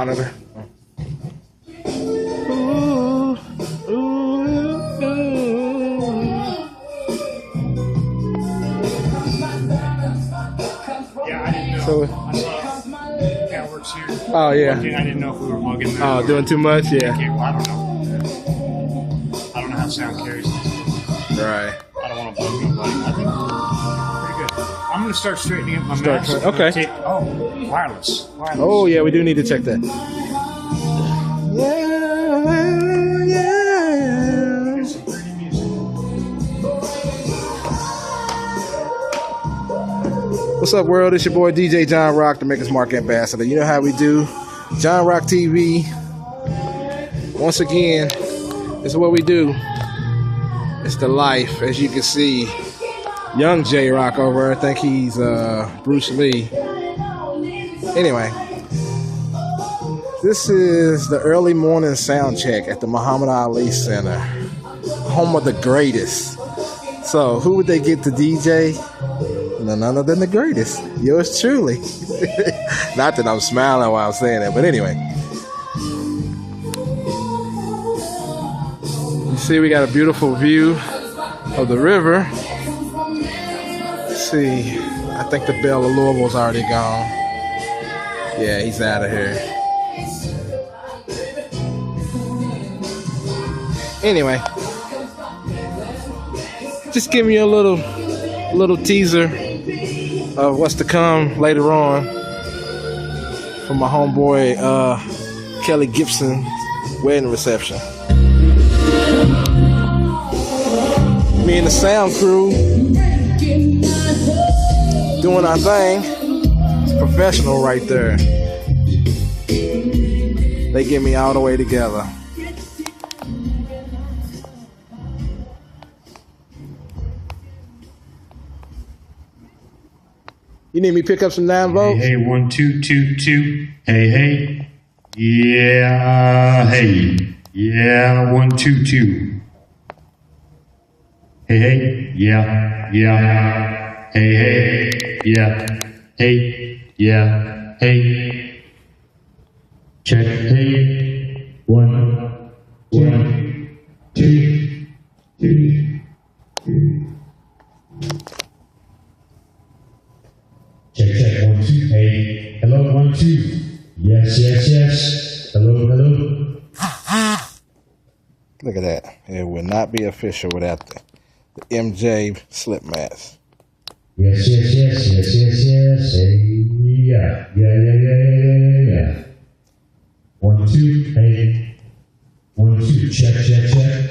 monitor. Ooh, ooh, ooh. Yeah, I didn't know. So, I saw Cat Works here. oh yeah. I didn't know if we were mugging them. Oh, doing too much? Yeah. Okay, well, I don't know. I don't know how sound carries. Right. I don't want to bug nobody. I think we're pretty good. I'm going to start straightening up my mask. Okay. Oh, wireless. Oh yeah, we do need to check that. Yeah. There's some pretty music. What's up, world? It's your boy DJ John Rock, the Maker's Mark Ambassador. You know how we do. JohnRocktv. Once again, this is what we do. It's the life, as you can see. Young Djjohnrock over there. I think he's Bruce Lee. Anyway, this is the early morning sound check at the Muhammad Ali Center, home of the greatest. So, who would they get to DJ? None other than the greatest. Yours truly. Not that I'm smiling while I'm saying that, but anyway. You see, we got a beautiful view of the river. Let's see. I think the Belle of Louisville's already gone. Yeah, he's out of here. Anyway, just giving you a little teaser of what's to come later on from my homeboy Kelly Gibson's wedding reception. Me and the sound crew doing our thing. It's professional right there. They get me all the way together. You need me to pick up some 9 volts? Hey, 1, 2, 2, 2. Hey, hey. Yeah, hey. Yeah, 1, 2, 2. Hey, hey. Yeah, yeah. Hey, hey. Yeah. Hey, yeah. Hey. Check. Hey. 1, 1, 2, 2. Check, check, 1, 2, hey, hello, 1, 2, yes, yes, yes, hello, hello. Look at that. It would not be official without the MJ slip mask. Yes, yes, yes, yes, yes, yes, hey, yeah, yeah, yeah, yeah, yeah, yeah. 1, 2, hey, 1, 2, check, check, check.